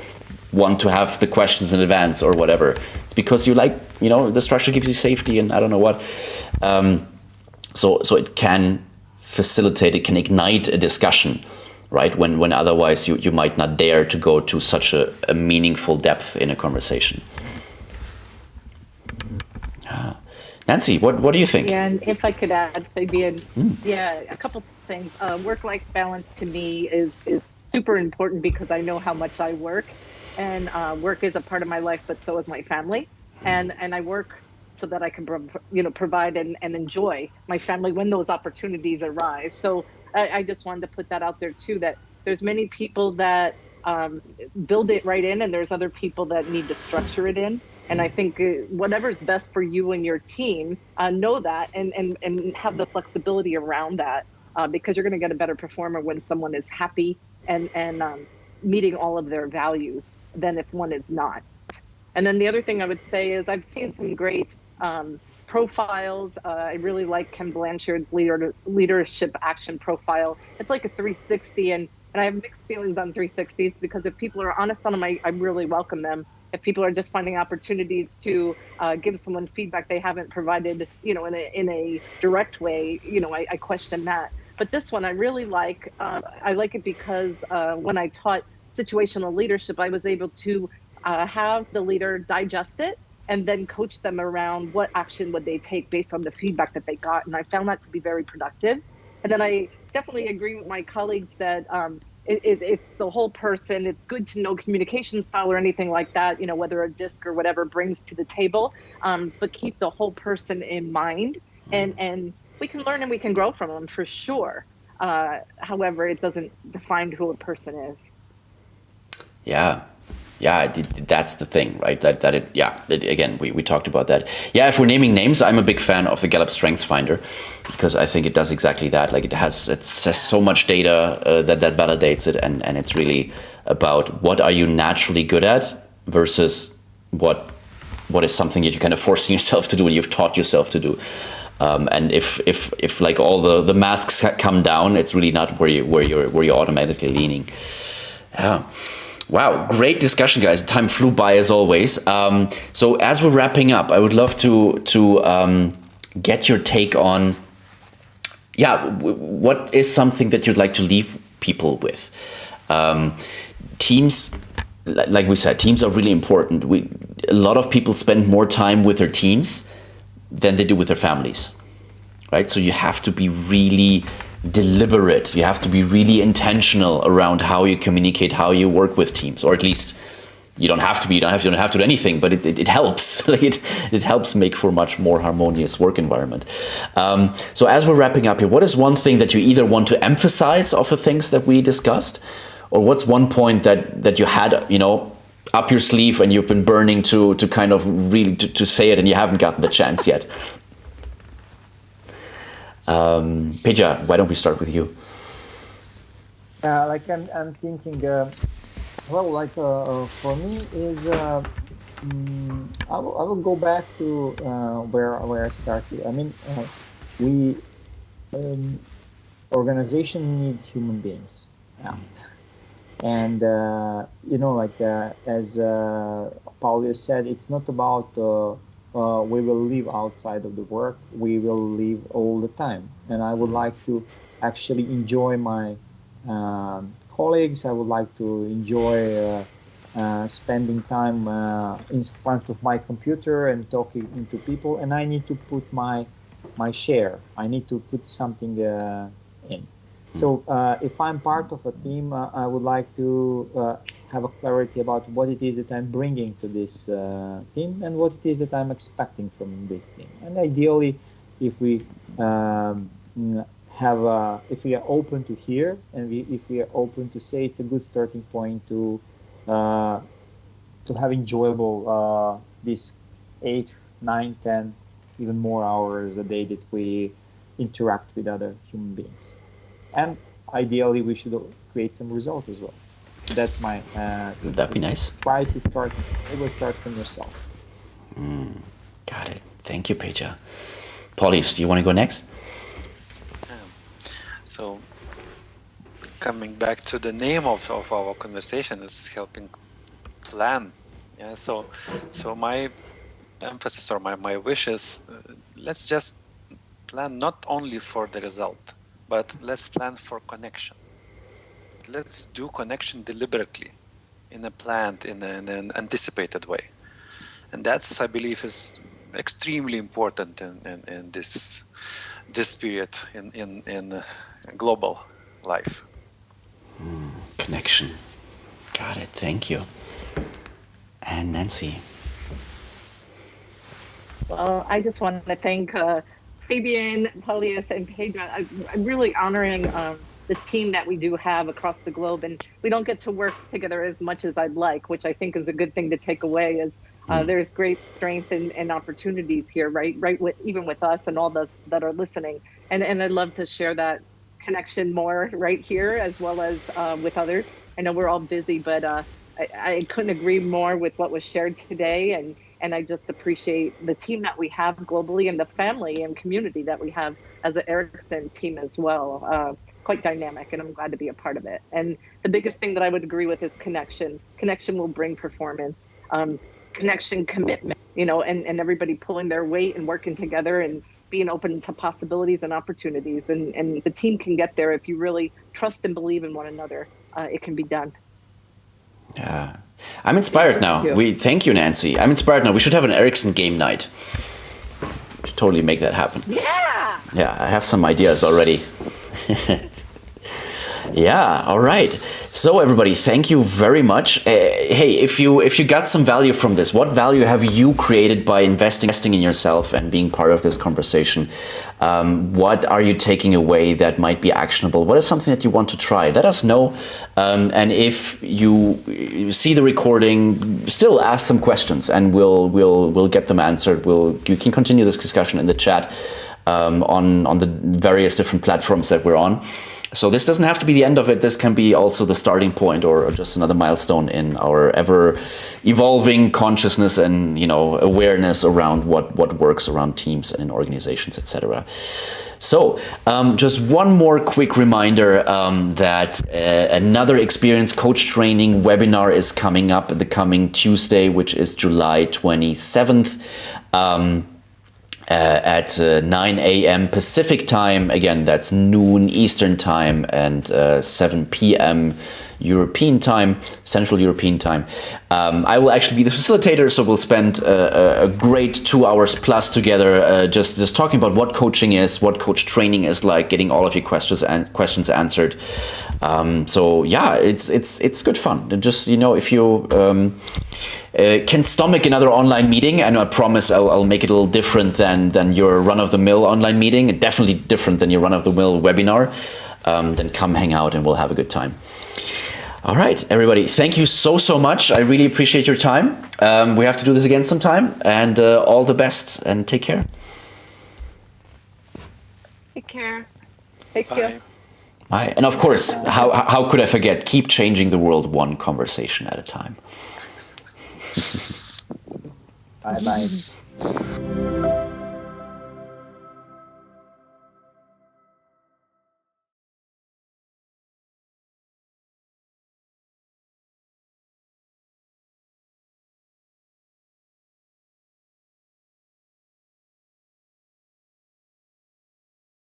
want to have the questions in advance or whatever. It's because you like, the structure gives you safety and I don't know what. So it can facilitate, it can ignite a discussion, right? When otherwise you might not dare to go to such a meaningful depth in a conversation. Nancy, what do you think? Yeah, and if I could add, Fabian, a couple things. Work-life balance to me is super important because I know how much I work, and work is a part of my life, but so is my family, and I work so that I can provide and enjoy my family when those opportunities arise. So I just wanted to put that out there too, that there's many people that build it right in, and there's other people that need to structure it in. And I think whatever's best for you and your team, know that and have the flexibility around that, because you're going to get a better performer when someone is happy and meeting all of their values than if one is not. And then the other thing I would say is I've seen some great profiles. I really like Ken Blanchard's leadership action profile. It's like a 360, and I have mixed feelings on 360s because if people are honest on them, I really welcome them. If people are just finding opportunities to give someone feedback they haven't provided, in a direct way, I question that. But this one I really like. I like it because when I taught situational leadership, I was able to have the leader digest it and then coach them around what action would they take based on the feedback that they got. And I found that to be very productive. And then I definitely agree with my colleagues that it's the whole person. It's good to know communication style or anything like that, whether a disc or whatever brings to the table, but keep the whole person in mind. And we can learn and we can grow from them for sure. However, it doesn't define who a person is. Yeah, that's the thing, right? Again, we talked about that. Yeah, if we're naming names, I'm a big fan of the Gallup Strengths Finder because I think it does exactly that. Like it says so much data that validates it, and it's really about what are you naturally good at versus what is something that you're kind of forcing yourself to do and you've taught yourself to do. And if like all the masks come down, it's really not where you're automatically leaning. Yeah. Wow, great discussion, guys. Time flew by as always. So as we're wrapping up, I would love to get your take on, what is something that you'd like to leave people with? Teams, like we said, teams are really important. A lot of people spend more time with their teams than they do with their families, right? So you have to be really deliberate. You have to be really intentional around how you communicate, how you work with teams, or at least you don't have to do anything, but it helps. Like it helps make for a much more harmonious work environment. So as we're wrapping up here, what is one thing that you either want to emphasize of the things that we discussed, or what's one point that you had, up your sleeve and you've been burning to kind of really to say it and you haven't gotten the chance yet? Pedja, why don't we start with you? I'm thinking, for me is I will go back to where I started. I mean, we organization need human beings, and as Paulius said, it's not about we will live outside of the work. We will live all the time, and I would like to actually enjoy my colleagues. I would like to enjoy spending time in front of my computer and talking to people. And I need to put my share. I need to put something in. So if I'm part of a team, I would like to have a clarity about what it is that I'm bringing to this team and what it is that I'm expecting from this team. And ideally, if we if we are open to hear, and if we are open to say, it's a good starting point to have enjoyable these 8, 9, 10, even more hours a day that we interact with other human beings. And ideally, we should create some result as well. That's my. That'd be nice. Try to start. It will start from yourself. Got it. Thank you, Pedja. Paulius, do you want to go next? So, coming back to the name of our conversation, is helping plan. Yeah. So my emphasis or my wish is, let's just plan not only for the result, but let's plan for connection. Let's do connection deliberately, in a planned, in an anticipated way, and that's, I believe, is extremely important in this period in global life. Connection. Got it. Thank you. And Nancy. Well, I just want to thank Fabian, Paulius, and Pedja. I'm really honoring this team that we do have across the globe, and we don't get to work together as much as I'd like, which I think is a good thing to take away. Is there's great strength and opportunities here, right? Even with us and all those that are listening, and I'd love to share that connection more right here as well as with others. I know we're all busy, but I couldn't agree more with what was shared today, and I just appreciate the team that we have globally and the family and community that we have as an Erickson team as well. Quite dynamic, and I'm glad to be a part of it. And the biggest thing that I would agree with is connection. Connection will bring performance. Connection, commitment, and everybody pulling their weight and working together and being open to possibilities and opportunities. And the team can get there if you really trust and believe in one another. It can be done. Yeah, I'm inspired now. Thank you, Nancy. I'm inspired now. We should have an Erickson game night. We should totally make that happen. Yeah. Yeah, I have some ideas already. Yeah, all right. So everybody, thank you very much. Hey, if you got some value from this, what value have you created by investing in yourself and being part of this conversation? What are you taking away that might be actionable? What is something that you want to try? Let us know. And if you see the recording, still ask some questions, and we'll get them answered. You can continue this discussion in the chat on the various different platforms that we're on. So this doesn't have to be the end of it. This can be also the starting point, or just another milestone in our ever evolving consciousness and awareness around what works around teams and in organizations, etc. So just one more quick reminder that another experience coach training webinar is coming up the coming Tuesday, which is July 27th. At 9 a.m. Pacific time. Again, that's noon Eastern time and 7 p.m. European time, Central European time. I will actually be the facilitator, so we'll spend a great 2 hours plus together just talking about what coaching is, what coach training is like, getting all of your questions answered. So yeah, it's good fun. And just, if you can stomach another online meeting, and I promise I'll make it a little different than your run-of-the-mill online meeting, and definitely different than your run-of-the-mill webinar, then come hang out and we'll have a good time. All right, everybody, thank you so much. I really appreciate your time. We have to do this again sometime, and all the best, and take care. Take care. Take care. Bye. And of course, how could I forget? Keep changing the world one conversation at a time. Bye-bye.